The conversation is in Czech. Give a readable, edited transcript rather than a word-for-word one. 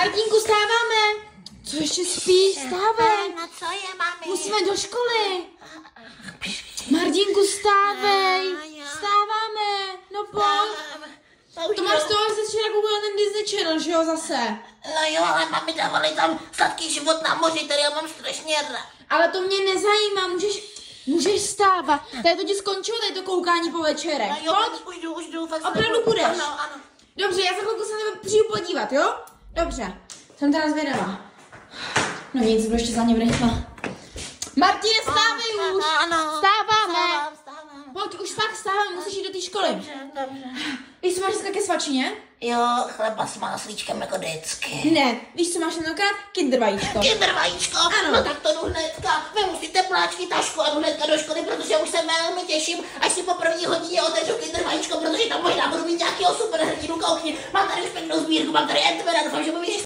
Martínku, stáváme. Co ještě spíš? Stávej. No co je, mami? Musíme do školy. Martínku, stávej. Stáváme. No pojď. To máš z toho, že jsi včera koukala ten Disney Channel, že jo, zase. No jo, ale mami, dávali tam Sladký život na moři, který já mám strašně rád. Ale to mě nezajímá, můžeš stávat. Tady to ti skončilo, tady to koukání po večerech. No jo, Pojď. už jdu, fakt. Opravdu půjdeš? Ano. Dobře, já za chvilku se na tebe přijdu podívat, jo? Dobře, jsem teda zvědavá. No nic, budu ještě za ně rychle. Martine, stávej už! Ano. Stáváme! Vstávám. Pojď, už fakt stáváme, musíš jít do té školy. Dobře. Víš, co máš dneska ke svačině? Jo, chleba s máslíčkem jako vždycky. Ne, víš, co máš dneska? Kinder vajíčko. Kinder vajíčko? Ano. No tak to jdu hnedka. Vemu si tepláčky, tašku a jdu hnedka do školy, protože už se velmi těším, až si po první hodině otevřu Kinder vajíčko, protože tam možná budu mít nějakého super hrdinu, koukni. Mám tady už pěknou sbírku, mám tady Ant-Mana, doufám, že povíš